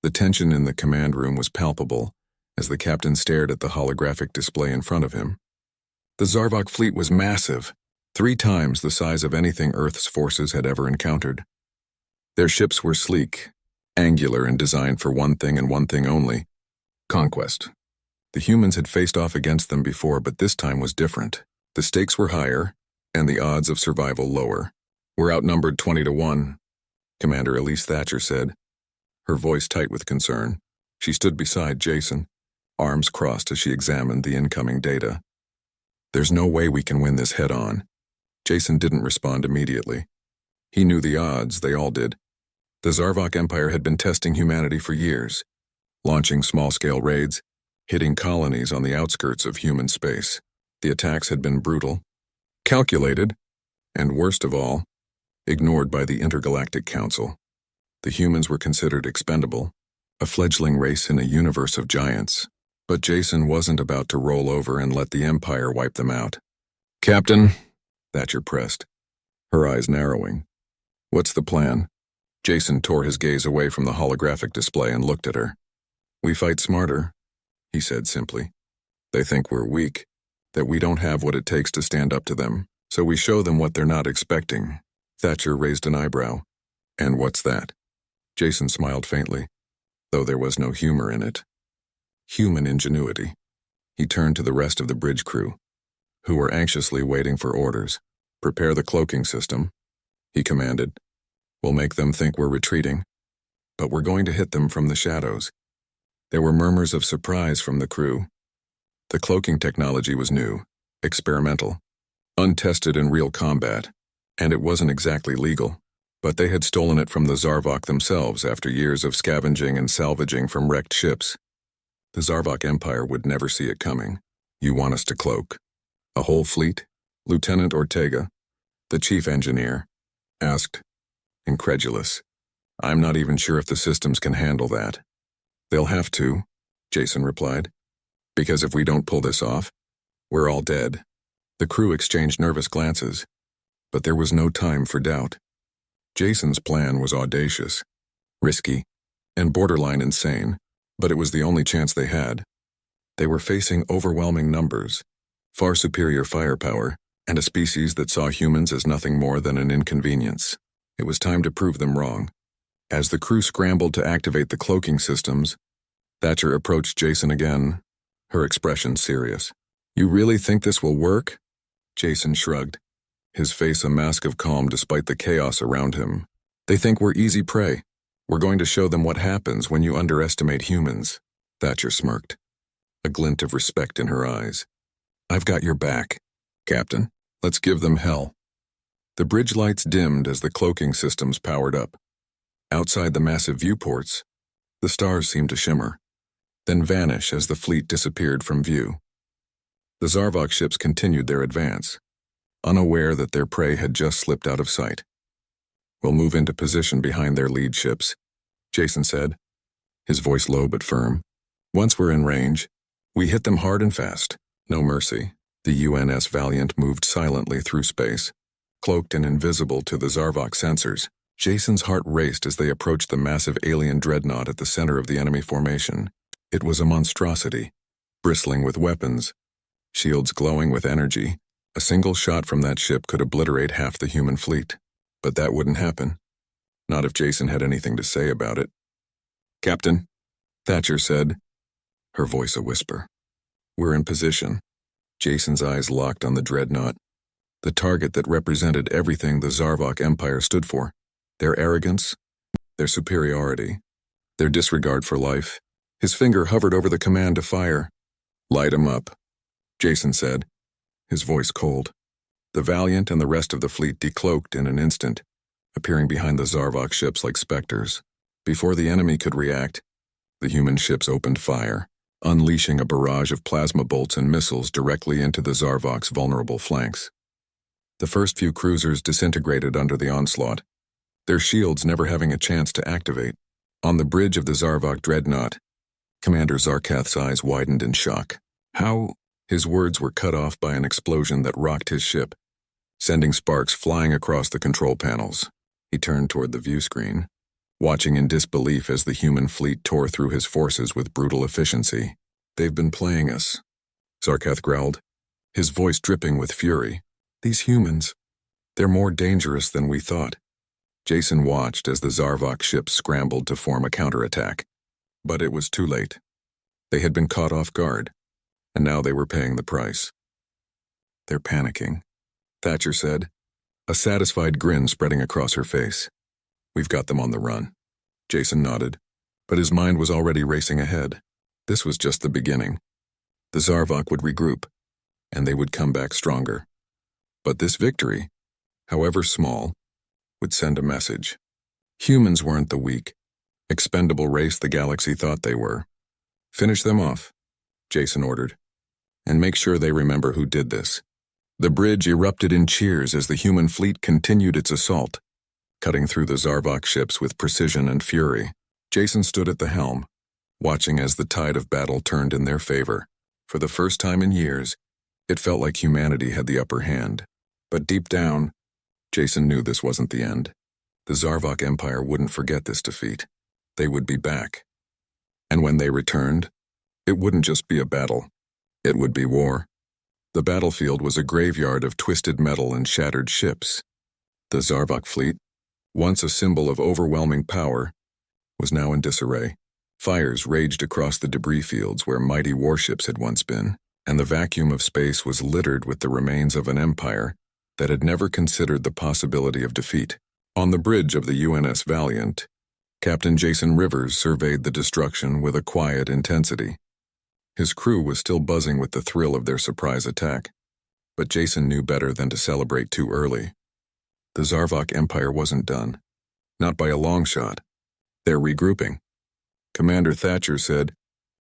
The tension in the command room was palpable as the captain stared at the holographic display in front of him. The Zarvok fleet was massive, 3 times the size of anything Earth's forces had ever encountered. Their ships were sleek, angular, and designed for one thing and one thing only: conquest. The humans had faced off against them before, but this time was different. The stakes were higher, and the odds of survival lower. "We're outnumbered 20 to 1, Commander Elise Thatcher said, her voice tight with concern. She stood beside Jason, arms crossed as she examined the incoming data. "There's no way we can win this head-on." Jason didn't respond immediately. He knew the odds, they all did. The Zarvok Empire had been testing humanity for years, launching small-scale raids, hitting colonies on the outskirts of human space. The attacks had been brutal, calculated, and worst of all, ignored by the Intergalactic Council. The humans were considered expendable, a fledgling race in a universe of giants. But Jason wasn't about to roll over and let the Empire wipe them out. "Captain," Thatcher pressed, her eyes narrowing. "What's the plan?" Jason tore his gaze away from the holographic display and looked at her. "We fight smarter," he said simply. "They think we're weak, that we don't have what it takes to stand up to them, so we show them what they're not expecting." Thatcher raised an eyebrow. "And what's that?" Jason smiled faintly, though there was no humor in it. Human ingenuity. He turned to the rest of the bridge crew, who were anxiously waiting for orders. "Prepare the cloaking system," he commanded. "We'll make them think we're retreating, but we're going to hit them from the shadows." There were murmurs of surprise from the crew. The cloaking technology was new, experimental, untested in real combat, and it wasn't exactly legal. But they had stolen it from the Zarvok themselves after years of scavenging and salvaging from wrecked ships. The Zarvok Empire would never see it coming. "You want us to cloak a whole fleet?" Lieutenant Ortega, the chief engineer, asked, incredulous. "I'm not even sure if the systems can handle that." "They'll have to," Jason replied, "because if we don't pull this off, we're all dead." The crew exchanged nervous glances, but there was no time for doubt. Jason's plan was audacious, risky, and borderline insane, but it was the only chance they had. They were facing overwhelming numbers, far superior firepower, and a species that saw humans as nothing more than an inconvenience. It was time to prove them wrong. As the crew scrambled to activate the cloaking systems, Thatcher approached Jason again, her expression serious. "You really think this will work?" Jason shrugged, his face a mask of calm despite the chaos around him. "They think we're easy prey. We're going to show them what happens when you underestimate humans." Thatcher smirked, a glint of respect in her eyes. "I've got your back, Captain. Let's give them hell." The bridge lights dimmed as the cloaking systems powered up. Outside the massive viewports, the stars seemed to shimmer, then vanish as the fleet disappeared from view. The Zarvok ships continued their advance, unaware that their prey had just slipped out of sight. "We'll move into position behind their lead ships," Jason said, his voice low but firm. "Once we're in range, we hit them hard and fast. No mercy." The UNS Valiant moved silently through space, cloaked and invisible to the Zarvok sensors. Jason's heart raced as they approached the massive alien dreadnought at the center of the enemy formation. It was a monstrosity, bristling with weapons, shields glowing with energy. A single shot from that ship could obliterate half the human fleet. But that wouldn't happen. Not if Jason had anything to say about it. "Captain," Thatcher said, her voice a whisper. "We're in position." Jason's eyes locked on the dreadnought, the target that represented everything the Zarvok Empire stood for. Their arrogance, their superiority, their disregard for life. His finger hovered over the command to fire. "Light 'em up," Jason said, his voice cold. The Valiant and the rest of the fleet decloaked in an instant, appearing behind the Zarvok ships like specters. Before the enemy could react, the human ships opened fire, unleashing a barrage of plasma bolts and missiles directly into the Zarvok's vulnerable flanks. The first few cruisers disintegrated under the onslaught, their shields never having a chance to activate. On the bridge of the Zarvok dreadnought, Commander Zarkath's eyes widened in shock. "How?" His words were cut off by an explosion that rocked his ship, sending sparks flying across the control panels. He turned toward the view screen. watching in disbelief as the human fleet tore through his forces with brutal efficiency. "They've been playing us," Zarkath growled, his voice dripping with fury. "These humans, they're more dangerous than we thought." Jason watched as the Zarvok ships scrambled to form a counterattack. But it was too late. They had been caught off guard, and now they were paying the price. "They're panicking," Thatcher said, a satisfied grin spreading across her face. "We've got them on the run." Jason nodded, but his mind was already racing ahead. This was just the beginning. The Zarvok would regroup, and they would come back stronger. But this victory, however small, would send a message. Humans weren't the weak, expendable race the galaxy thought they were. "Finish them off," Jason ordered, "and make sure they remember who did this." The bridge erupted in cheers as the human fleet continued its assault, cutting through the Zarvok ships with precision and fury. Jason stood at the helm, watching as the tide of battle turned in their favor. For the first time in years, it felt like humanity had the upper hand. But deep down, Jason knew this wasn't the end. The Zarvok Empire wouldn't forget this defeat. They would be back. And when they returned, it wouldn't just be a battle. It would be war. The battlefield was a graveyard of twisted metal and shattered ships. The Zarvok fleet, once a symbol of overwhelming power, was now in disarray. Fires raged across the debris fields where mighty warships had once been, and the vacuum of space was littered with the remains of an empire that had never considered the possibility of defeat. On the bridge of the UNS Valiant, Captain Jason Rivers surveyed the destruction with a quiet intensity. His crew was still buzzing with the thrill of their surprise attack, but Jason knew better than to celebrate too early. The Zarvok Empire wasn't done. Not by a long shot. "They're regrouping," Commander Thatcher said,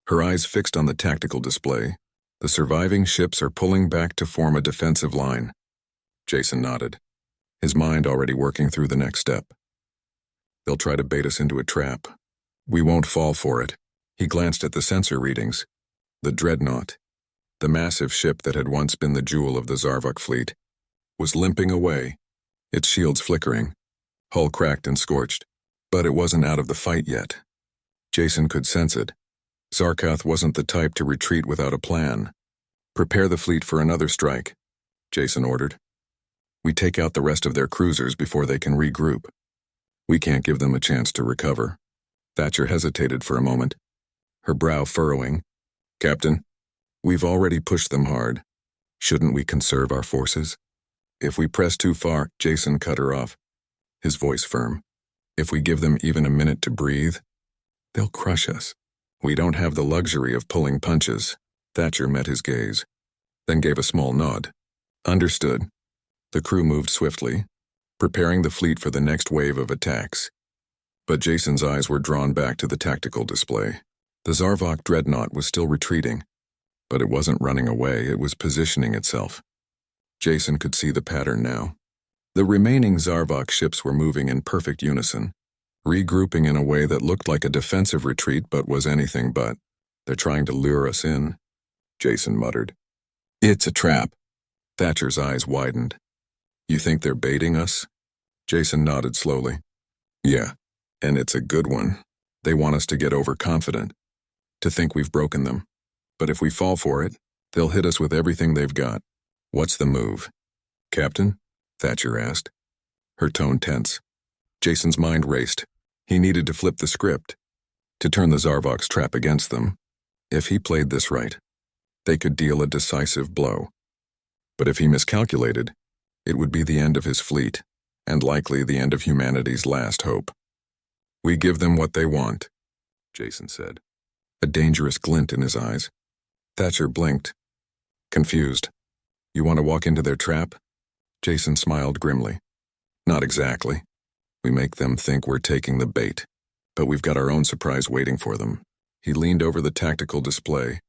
her eyes fixed on the tactical display. "The surviving ships are pulling back to form a defensive line." Jason nodded, his mind already working through the next step. "They'll try to bait us into a trap. We won't fall for it." He glanced at the sensor readings. The Dreadnought, the massive ship that had once been the jewel of the Zarvok fleet, was limping away, its shields flickering, hull cracked and scorched. But it wasn't out of the fight yet. Jason could sense it. Zarkath wasn't the type to retreat without a plan. "Prepare the fleet for another strike," Jason ordered. "We take out the rest of their cruisers before they can regroup. We can't give them a chance to recover." Thatcher hesitated for a moment, her brow furrowing. "Captain, we've already pushed them hard. Shouldn't we conserve our forces?" "If we press too far," Jason cut her off, his voice firm. "If we give them even a minute to breathe, they'll crush us. We don't have the luxury of pulling punches." Thatcher met his gaze, then gave a small nod. "Understood." The crew moved swiftly, preparing the fleet for the next wave of attacks. But Jason's eyes were drawn back to the tactical display. The Zarvok dreadnought was still retreating, but it wasn't running away, it was positioning itself. Jason could see the pattern now. The remaining Zarvok ships were moving in perfect unison, regrouping in a way that looked like a defensive retreat but was anything but. "They're trying to lure us in," Jason muttered. "It's a trap." Thatcher's eyes widened. "You think they're baiting us?" Jason nodded slowly. "Yeah, and it's a good one. They want us to get overconfident, to think we've broken them. But if we fall for it, they'll hit us with everything they've got." "What's the move?" "Captain?" Thatcher asked, her tone tense. Jason's mind raced. He needed to flip the script, to turn the Zarvok's trap against them. If he played this right, they could deal a decisive blow. But if he miscalculated, it would be the end of his fleet, and likely the end of humanity's last hope. "We give them what they want," Jason said, a dangerous glint in his eyes. Thatcher blinked, confused. "You want to walk into their trap?" Jason smiled grimly. "Not exactly. We make them think we're taking the bait, but we've got our own surprise waiting for them." He leaned over the tactical display,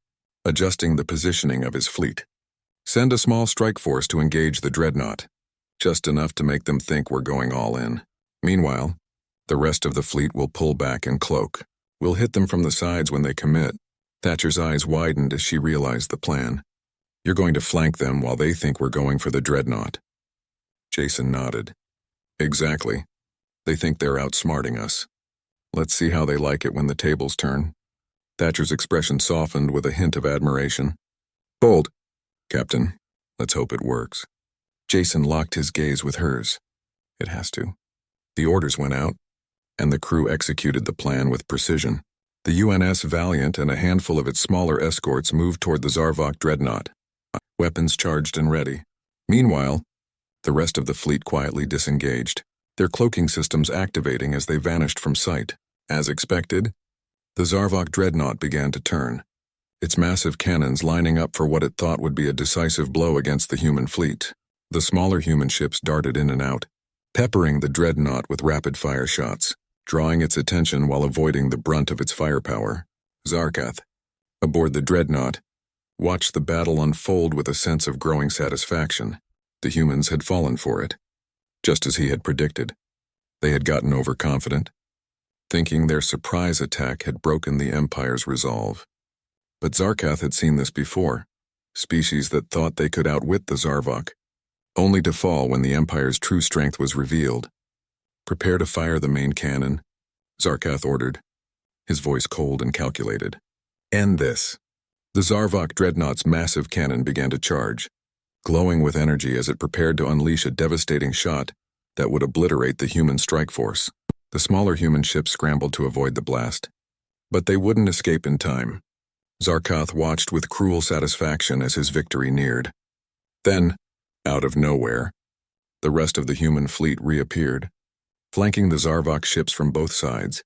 adjusting the positioning of his fleet. "Send a small strike force to engage the dreadnought, just enough to make them think we're going all in. Meanwhile, the rest of the fleet will pull back and cloak. We'll hit them from the sides when they commit." Thatcher's eyes widened as she realized the plan. "You're going to flank them while they think we're going for the dreadnought." Jason nodded. "Exactly. They think they're outsmarting us. Let's see how they like it when the tables turn. Thatcher's expression softened with a hint of admiration. Bold, Captain. Let's hope it works. Jason locked his gaze with hers. It has to. The orders went out, and the crew executed the plan with precision. The UNS Valiant and a handful of its smaller escorts moved toward the Zarvok dreadnought, weapons charged and ready. Meanwhile, the rest of the fleet quietly disengaged, their cloaking systems activating as they vanished from sight. As expected, the Zarvok dreadnought began to turn, its massive cannons lining up for what it thought would be a decisive blow against the human fleet. The smaller human ships darted in and out, peppering the dreadnought with rapid-fire shots, drawing its attention while avoiding the brunt of its firepower. Zarkath, aboard the dreadnought, watched the battle unfold with a sense of growing satisfaction. The humans had fallen for it, just as he had predicted. They had gotten overconfident, thinking their surprise attack had broken the Empire's resolve. But Zarkath had seen this before, species that thought they could outwit the Zarvok, only to fall when the Empire's true strength was revealed. Prepare to fire the main cannon, Zarkath ordered, his voice cold and calculated. End this. The Zarvok dreadnought's massive cannon began to charge, glowing with energy as it prepared to unleash a devastating shot that would obliterate the human strike force. The smaller human ships scrambled to avoid the blast, but they wouldn't escape in time. Zarkath watched with cruel satisfaction as his victory neared. Then, out of nowhere, the rest of the human fleet reappeared, flanking the Zarvok ships from both sides.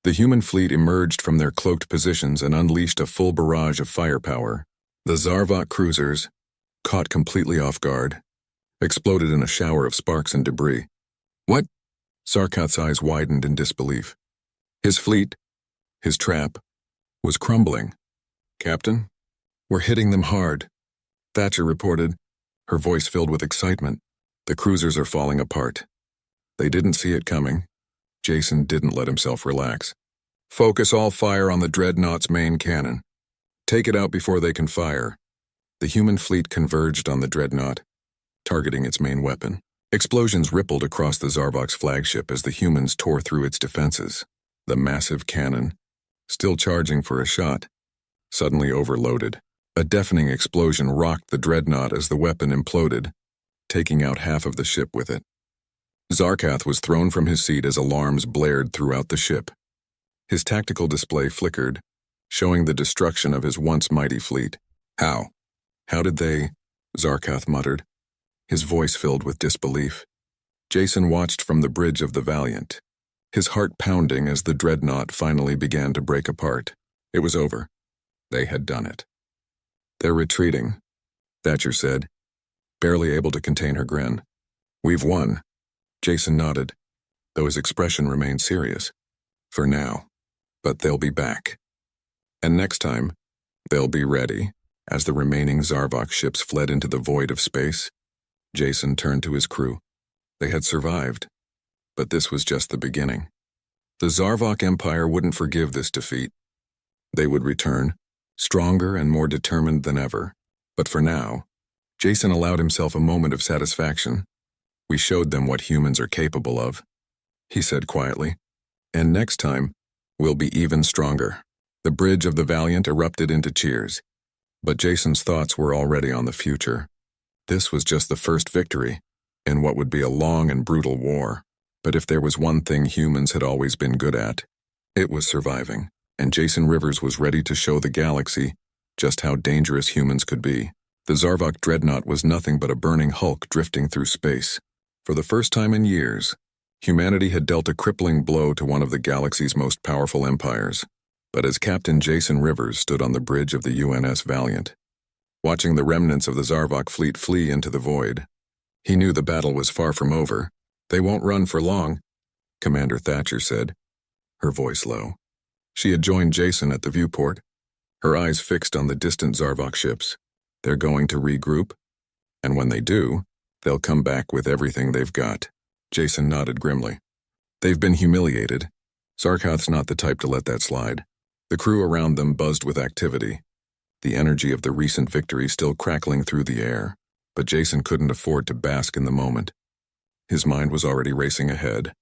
The human fleet emerged from their cloaked positions and unleashed a full barrage of firepower. The Zarvok cruisers, caught completely off guard, exploded in a shower of sparks and debris. What? Zarkath's eyes widened in disbelief. His fleet, his trap, was crumbling. Captain, we're hitting them hard, Thatcher reported, her voice filled with excitement. The cruisers are falling apart. They didn't see it coming. Jason didn't let himself relax. Focus all fire on the dreadnought's main cannon. Take it out before they can fire. The human fleet converged on the dreadnought, targeting its main weapon. Explosions rippled across the Zarvok's flagship as the humans tore through its defenses. The massive cannon, still charging for a shot, suddenly overloaded. A deafening explosion rocked the dreadnought as the weapon imploded, taking out half of the ship with it. Zarkath was thrown from his seat as alarms blared throughout the ship. His tactical display flickered, showing the destruction of his once mighty fleet. How? How did they? Zarkath muttered, his voice filled with disbelief. Jason watched from the bridge of the Valiant, his heart pounding as the dreadnought finally began to break apart. It was over. They had done it. They're retreating, Thatcher said, barely able to contain her grin. We've won. Jason nodded, though his expression remained serious. For now. But they'll be back. And next time, they'll be ready. As the remaining Zarvok ships fled into the void of space, Jason turned to his crew. They had survived, but this was just the beginning. The Zarvok Empire wouldn't forgive this defeat. They would return, stronger and more determined than ever. But for now, Jason allowed himself a moment of satisfaction. We showed them what humans are capable of, he said quietly. And next time, we'll be even stronger. The bridge of the Valiant erupted into cheers, but Jason's thoughts were already on the future. This was just the first victory in what would be a long and brutal war. But if there was one thing humans had always been good at, it was surviving. And Jason Rivers was ready to show the galaxy just how dangerous humans could be. The Zarvok dreadnought was nothing but a burning hulk drifting through space. For the first time in years, humanity had dealt a crippling blow to one of the galaxy's most powerful empires. But as Captain Jason Rivers stood on the bridge of the UNS Valiant, watching the remnants of the Zarvok fleet flee into the void, he knew the battle was far from over. They won't run for long, Commander Thatcher said, her voice low. She had joined Jason at the viewport, her eyes fixed on the distant Zarvok ships. They're going to regroup, and when they do, they'll come back with everything they've got. Jason nodded grimly. They've been humiliated. Zarkath's not the type to let that slide. The crew around them buzzed with activity, the energy of the recent victory still crackling through the air. But Jason couldn't afford to bask in the moment. His mind was already racing ahead,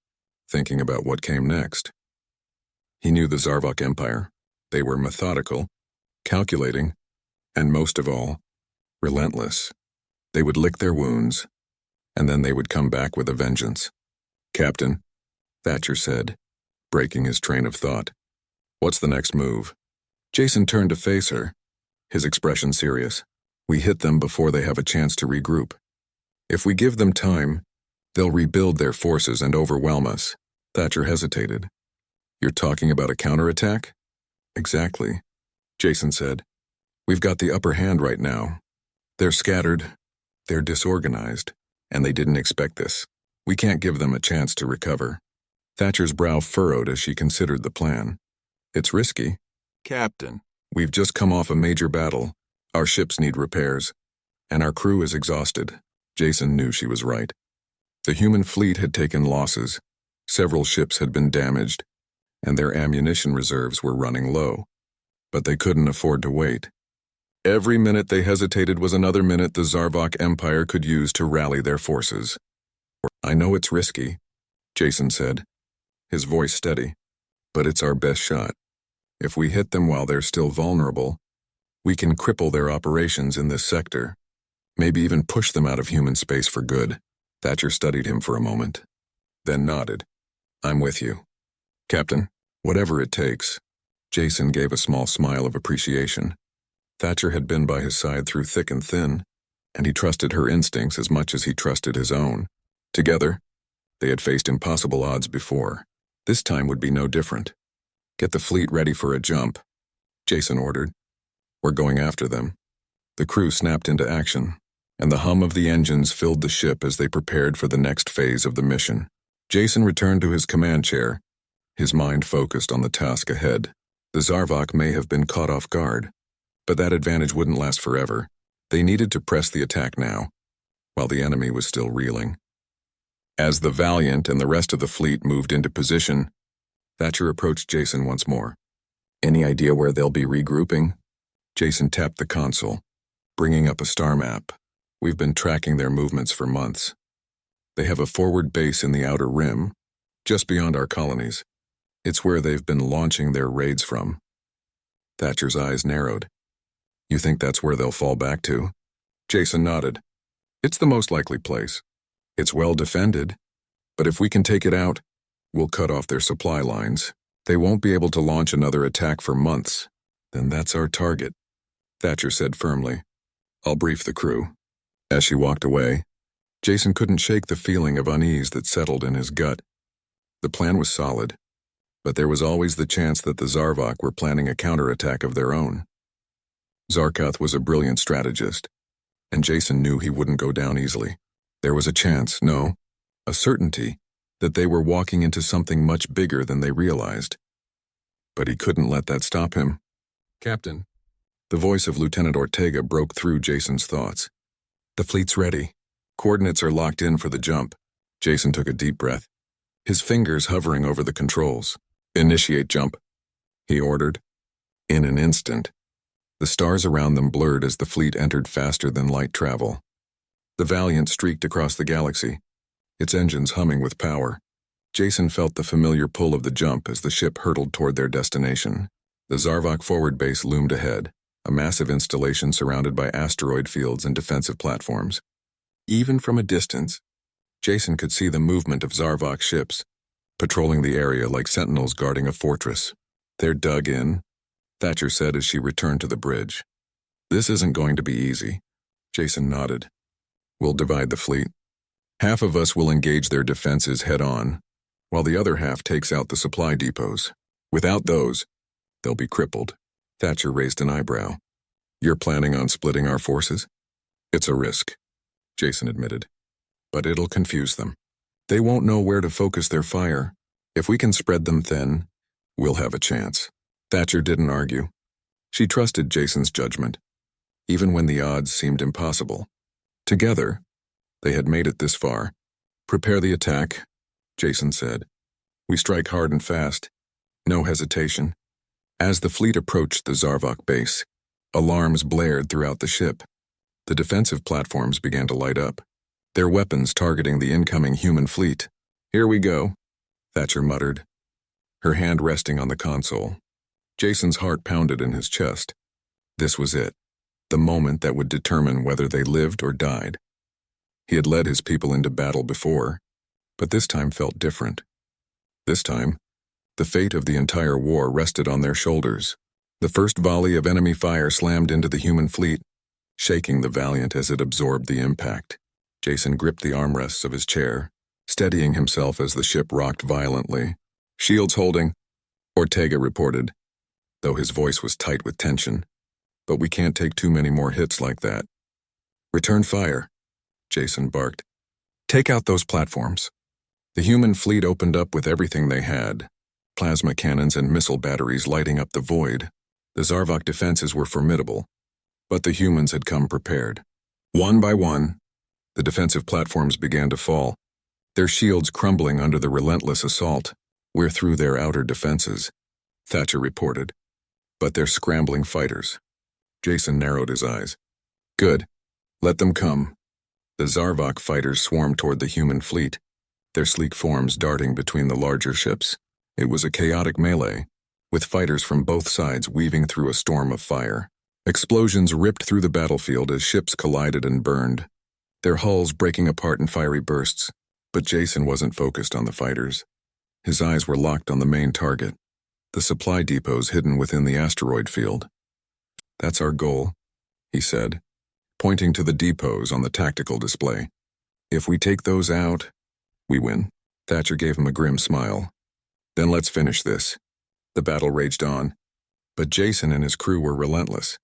thinking about what came next. He knew the Zarvok Empire. They were methodical, calculating, and most of all, relentless. They would lick their wounds, and then they would come back with a vengeance. "Captain," Thatcher said, breaking his train of thought. "What's the next move?" Jason turned to face her, his expression serious. "We hit them before they have a chance to regroup. If we give them time, they'll rebuild their forces and overwhelm us." Thatcher hesitated. "You're talking about a counterattack?" "Exactly," Jason said. "We've got the upper hand right now. They're scattered, they're disorganized, and they didn't expect this. We can't give them a chance to recover." Thatcher's brow furrowed as she considered the plan. "It's risky." "Captain, we've just come off a major battle. Our ships need repairs, and our crew is exhausted." Jason knew she was right. The human fleet had taken losses, several ships had been damaged, and their ammunition reserves were running low. But they couldn't afford to wait. Every minute they hesitated was another minute the Zarvok Empire could use to rally their forces. "I know it's risky," Jason said, his voice steady, "but it's our best shot. If we hit them while they're still vulnerable, we can cripple their operations in this sector, maybe even push them out of human space for good." Thatcher studied him for a moment, then nodded. "I'm with you, Captain, whatever it takes." Jason gave a small smile of appreciation. Thatcher had been by his side through thick and thin, and he trusted her instincts as much as he trusted his own. Together, they had faced impossible odds before. This time would be no different. "Get the fleet ready for a jump," Jason ordered. "We're going after them." The crew snapped into action, and the hum of the engines filled the ship as they prepared for the next phase of the mission. Jason returned to his command chair, his mind focused on the task ahead. The Zarvok may have been caught off guard, but that advantage wouldn't last forever. They needed to press the attack now, while the enemy was still reeling. As the Valiant and the rest of the fleet moved into position, Thatcher approached Jason once more. "Any idea where they'll be regrouping?" Jason tapped the console, bringing up a star map. "We've been tracking their movements for months. They have a forward base in the outer rim, just beyond our colonies. It's where they've been launching their raids from." Thatcher's eyes narrowed. "You think that's where they'll fall back to?" Jason nodded. "It's the most likely place. It's well defended, but if we can take it out, we'll cut off their supply lines. They won't be able to launch another attack for months. Then that's our target," Thatcher said firmly. "I'll brief the crew." As she walked away, Jason couldn't shake the feeling of unease that settled in his gut. The plan was solid, but there was always the chance that the Zarvok were planning a counterattack of their own. Zarkoth was a brilliant strategist, and Jason knew he wouldn't go down easily. There was a chance, no, a certainty, that they were walking into something much bigger than they realized. But he couldn't let that stop him. "Captain." The voice of Lieutenant Ortega broke through Jason's thoughts. "The fleet's ready. Coordinates are locked in for the jump." Jason took a deep breath, his fingers hovering over the controls. "Initiate jump," he ordered. In an instant, the stars around them blurred as the fleet entered faster than light travel. The Valiant streaked across the galaxy, its engines humming with power. Jason felt the familiar pull of the jump as the ship hurtled toward their destination. The Zarvok forward base loomed ahead, a massive installation surrounded by asteroid fields and defensive platforms. Even from a distance, Jason could see the movement of Zarvok ships, patrolling the area like sentinels guarding a fortress. "They're dug in," Thatcher said as she returned to the bridge. "This isn't going to be easy." Jason nodded. "We'll divide the fleet. Half of us will engage their defenses head-on, while the other half takes out the supply depots. Without those, they'll be crippled." Thatcher raised an eyebrow. "You're planning on splitting our forces?" "It's a risk," Jason admitted, "but it'll confuse them. They won't know where to focus their fire. If we can spread them thin, we'll have a chance." Thatcher didn't argue. She trusted Jason's judgment, even when the odds seemed impossible. Together, they had made it this far. "Prepare the attack," Jason said. "We strike hard and fast. No hesitation." As the fleet approached the Zarvok base, alarms blared throughout the ship. The defensive platforms began to light up, their weapons targeting the incoming human fleet. "Here we go," Thatcher muttered. her hand resting on the console. Jason's heart pounded in his chest. This was it, the moment that would determine whether they lived or died. He had led his people into battle before, but this time felt different. This time, the fate of the entire war rested on their shoulders. The first volley of enemy fire slammed into the human fleet, shaking the Valiant as it absorbed the impact. Jason gripped the armrests of his chair, steadying himself as the ship rocked violently. "Shields holding," Ortega reported, though his voice was tight with tension. "But we can't take too many more hits like that." "Return fire," Jason barked. "Take out those platforms." The human fleet opened up with everything they had, plasma cannons and missile batteries lighting up the void. The Zarvok defenses were formidable, but the humans had come prepared. One by one, the defensive platforms began to fall, their shields crumbling under the relentless assault. "We're through their outer defenses," Thatcher reported. "But they're scrambling fighters." Jason narrowed his eyes. "Good. Let them come." The Zarvok fighters swarmed toward the human fleet, their sleek forms darting between the larger ships. It was a chaotic melee, with fighters from both sides weaving through a storm of fire. Explosions ripped through the battlefield as ships collided and burned, their hulls breaking apart in fiery bursts. But Jason wasn't focused on the fighters. His eyes were locked on the main target, the supply depots hidden within the asteroid field. "That's our goal," he said, pointing to the depots on the tactical display. "If we take those out, we win." Thatcher gave him a grim smile. "Then let's finish this." The battle raged on, but Jason and his crew were relentless.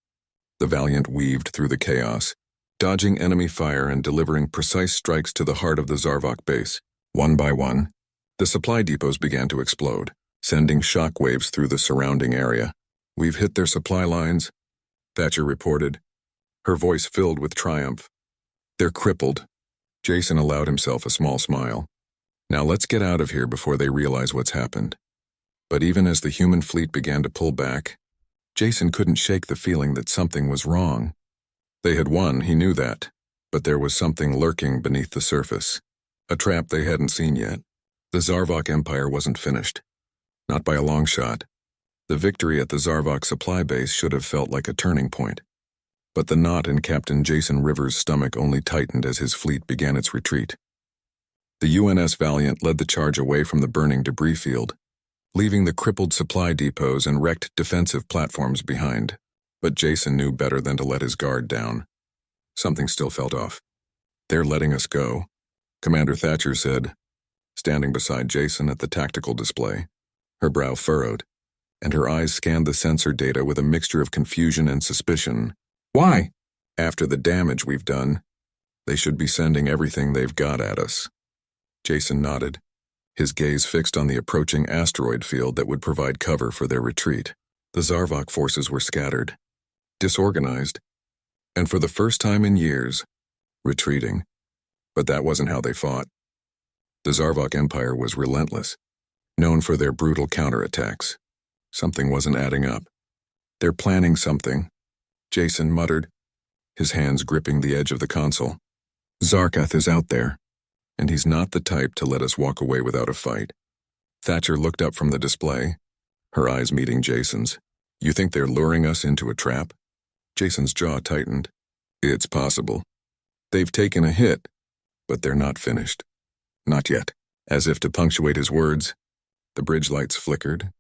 The Valiant weaved through the chaos, dodging enemy fire and delivering precise strikes to the heart of the Zarvok base. One by one, the supply depots began to explode, sending shock waves through the surrounding area. "We've hit their supply lines," Thatcher reported, her voice filled with triumph. "They're crippled." Jason allowed himself a small smile. "Now let's get out of here before they realize what's happened." But even as the human fleet began to pull back, Jason couldn't shake the feeling that something was wrong. They had won, he knew that, but there was something lurking beneath the surface, a trap they hadn't seen yet. The Zarvok Empire wasn't finished. Not by a long shot. The victory at the Zarvok supply base should have felt like a turning point. But the knot in Captain Jason Rivers' stomach only tightened as his fleet began its retreat. The UNS Valiant led the charge away from the burning debris field, leaving the crippled supply depots and wrecked defensive platforms behind. But Jason knew better than to let his guard down. Something still felt off. "They're letting us go," Commander Thatcher said, standing beside Jason at the tactical display. Her brow furrowed, and her eyes scanned the sensor data with a mixture of confusion and suspicion. "Why?" "After the damage we've done, they should be sending everything they've got at us." Jason nodded, his gaze fixed on the approaching asteroid field that would provide cover for their retreat. The Zarvok forces were scattered, disorganized, and for the first time in years, retreating. But that wasn't how they fought. The Zarvok Empire was relentless, known for their brutal counterattacks. Something wasn't adding up. "They're planning something," Jason muttered, his hands gripping the edge of the console. "Zarkath is out there, and he's not the type to let us walk away without a fight." Thatcher looked up from the display, her eyes meeting Jason's. "You think they're luring us into a trap?" Jason's jaw tightened. "It's possible. They've taken a hit, but they're not finished. Not yet." As if to punctuate his words, the bridge lights flickered,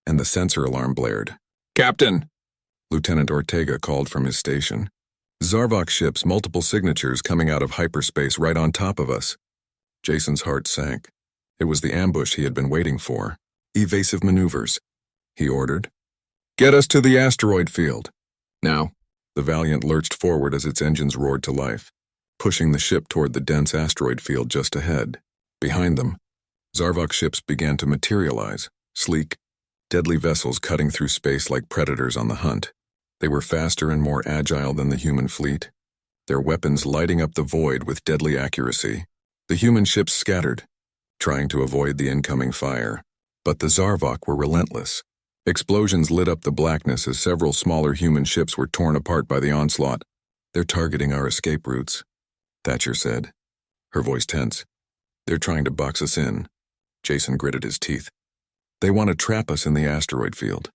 and the sensor alarm blared. "Captain!" Lieutenant Ortega called from his station. "Zarvok ships, multiple signatures coming out of hyperspace right on top of us." Jason's heart sank. It was the ambush he had been waiting for. "Evasive maneuvers," he ordered. "Get us to the asteroid field. Now." The Valiant lurched forward as its engines roared to life, pushing the ship toward the dense asteroid field just ahead. Behind them, Zarvok ships began to materialize, sleek, deadly vessels cutting through space like predators on the hunt. They were faster and more agile than the human fleet, their weapons lighting up the void with deadly accuracy. The human ships scattered, trying to avoid the incoming fire, but the Zarvok were relentless. Explosions lit up the blackness as several smaller human ships were torn apart by the onslaught. "They're targeting our escape routes," Thatcher said, her voice tense. "They're trying to box us in." Jason gritted his teeth. They want to trap us in the asteroid field.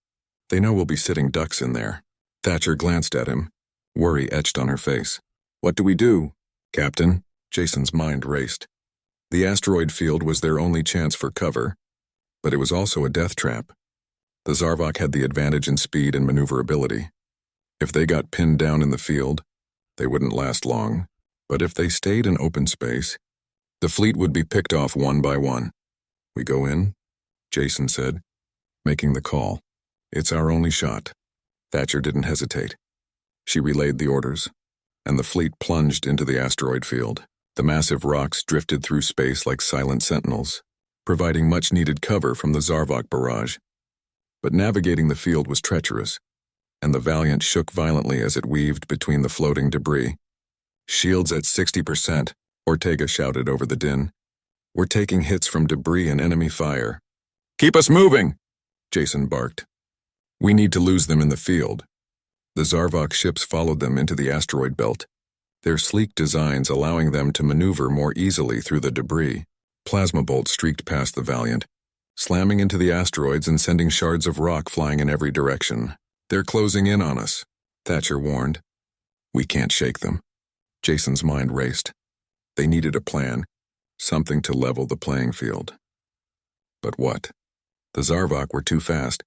They know we'll be sitting ducks in there. Thatcher glanced at him, worry etched on her face. What do we do, Captain? Jason's mind raced. The asteroid field was their only chance for cover, but it was also a death trap. The Zarvok had the advantage in speed and maneuverability. If they got pinned down in the field, they wouldn't last long, but if they stayed in open space, the fleet would be picked off one by one. We go in, Jason said, making the call. It's our only shot. Thatcher didn't hesitate. She relayed the orders, and the fleet plunged into the asteroid field. The massive rocks drifted through space like silent sentinels, providing much-needed cover from the Zarvok barrage. But navigating the field was treacherous, and the Valiant shook violently as it weaved between the floating debris. Shields at 60%, Ortega shouted over the din. We're taking hits from debris and enemy fire. Keep us moving, Jason barked. We need to lose them in the field. The Zarvok ships followed them into the asteroid belt, their sleek designs allowing them to maneuver more easily through the debris. Plasma bolts streaked past the Valiant, slamming into the asteroids and sending shards of rock flying in every direction. They're closing in on us, Thatcher warned. We can't shake them. Jason's mind raced. They needed a plan, something to level the playing field. But what? The Zarvok were too fast,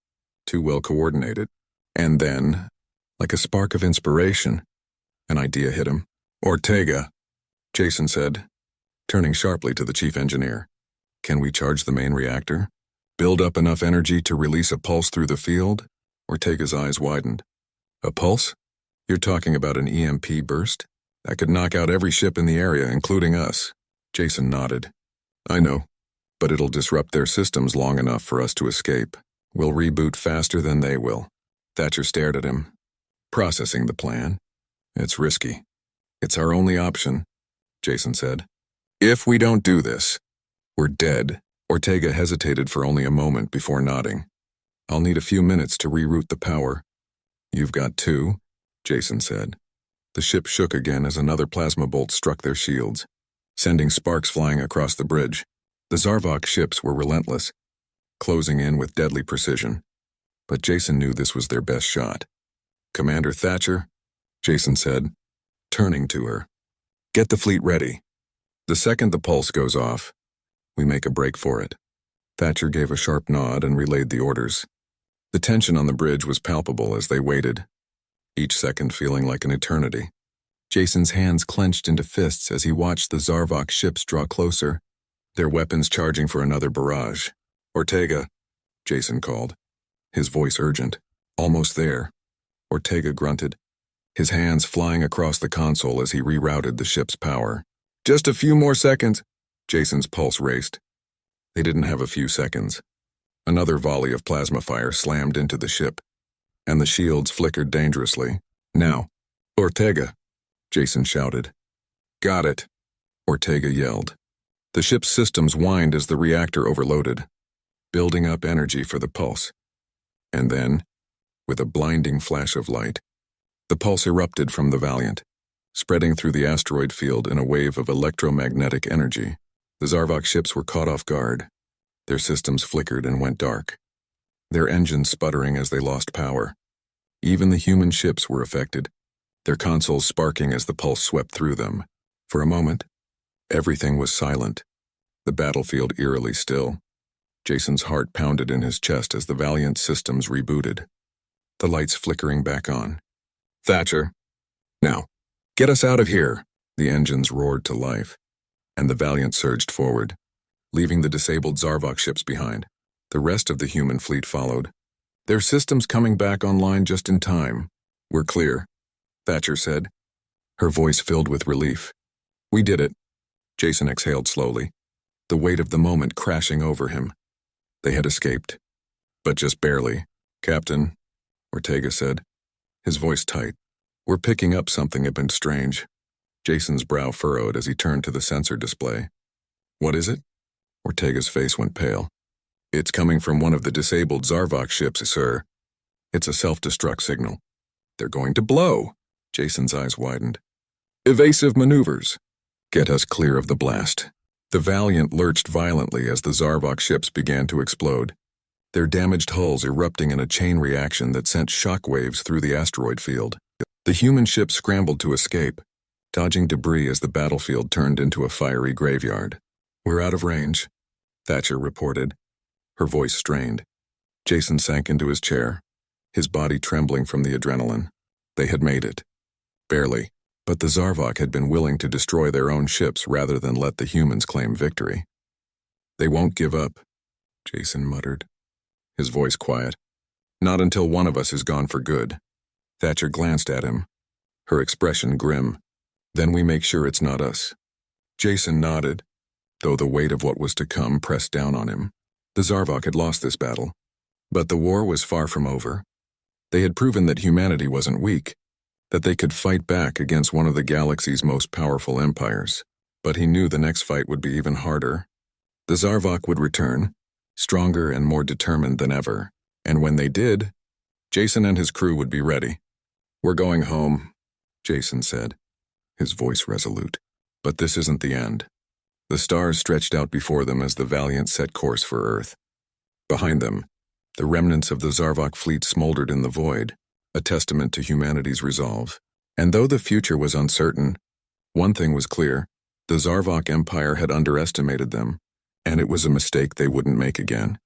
too well coordinated. And then, like a spark of inspiration, an idea hit him. Ortega, Jason said, turning sharply to the chief engineer. Can we charge the main reactor? Build up enough energy to release a pulse through the field? Ortega's eyes widened. A pulse? You're talking about an EMP burst? That could knock out every ship in the area, including us. Jason nodded. I know, but it'll disrupt their systems long enough for us to escape. We'll reboot faster than they will. Thatcher stared at him, processing the plan. It's risky. It's our only option, Jason said. If we don't do this, we're dead. Ortega hesitated for only a moment before nodding. I'll need a few minutes to reroute the power. You've got 2, Jason said. The ship shook again as another plasma bolt struck their shields, sending sparks flying across the bridge. The Zarvok ships were relentless, closing in with deadly precision. But Jason knew this was their best shot. Commander Thatcher, Jason said, turning to her. Get the fleet ready. The second the pulse goes off, we make a break for it. Thatcher gave a sharp nod and relayed the orders. The tension on the bridge was palpable as they waited, each second feeling like an eternity. Jason's hands clenched into fists as he watched the Zarvok ships draw closer, their weapons charging for another barrage. Ortega, Jason called, his voice urgent. Almost there. Ortega grunted, his hands flying across the console as he rerouted the ship's power. Just a few more seconds. Jason's pulse raced. They didn't have a few seconds. Another volley of plasma fire slammed into the ship, and the shields flickered dangerously. Now, Ortega, Jason shouted. Got it, Ortega yelled. The ship's systems whined as the reactor overloaded, building up energy for the pulse. And then, with a blinding flash of light, the pulse erupted from the Valiant, spreading through the asteroid field in a wave of electromagnetic energy. The Zarvok ships were caught off guard. Their systems flickered and went dark, their engines sputtering as they lost power. Even the human ships were affected, their consoles sparking as the pulse swept through them. For a moment, everything was silent, the battlefield eerily still. Jason's heart pounded in his chest as the Valiant systems rebooted, the lights flickering back on. Thatcher, now, get us out of here. The engines roared to life, and the Valiant surged forward, leaving the disabled Zarvok ships behind. The rest of the human fleet followed, their systems coming back online just in time. We're clear, Thatcher said, her voice filled with relief. We did it. Jason exhaled slowly, the weight of the moment crashing over him. They had escaped, but just barely. Captain, Ortega said, his voice tight. We're picking up something a bit strange. Jason's brow furrowed as he turned to the sensor display. What is it? Ortega's face went pale. It's coming from one of the disabled Zarvok ships, sir. It's a self-destruct signal. They're going to blow. Jason's eyes widened. Evasive maneuvers. Get us clear of the blast. The Valiant lurched violently as the Zarvok ships began to explode, their damaged hulls erupting in a chain reaction that sent shockwaves through the asteroid field. The human ship scrambled to escape, dodging debris as the battlefield turned into a fiery graveyard. "We're out of range," Thatcher reported, her voice strained. Jason sank into his chair, his body trembling from the adrenaline. They had made it. Barely, but the Zarvok had been willing to destroy their own ships rather than let the humans claim victory. "They won't give up," Jason muttered, his voice quiet. "Not until one of us is gone for good." Thatcher glanced at him, her expression grim. "Then we make sure it's not us." Jason nodded, though the weight of what was to come pressed down on him. The Zarvok had lost this battle, but the war was far from over. They had proven that humanity wasn't weak, that they could fight back against one of the galaxy's most powerful empires. But he knew the next fight would be even harder. The Zarvok would return, stronger and more determined than ever. And when they did, Jason and his crew would be ready. "We're going home," Jason said, his voice resolute. But this isn't the end. The stars stretched out before them as the Valiant set course for Earth. Behind them, the remnants of the Zarvok fleet smoldered in the void, a testament to humanity's resolve. And though the future was uncertain, one thing was clear: the Zarvok Empire had underestimated them, and it was a mistake they wouldn't make again.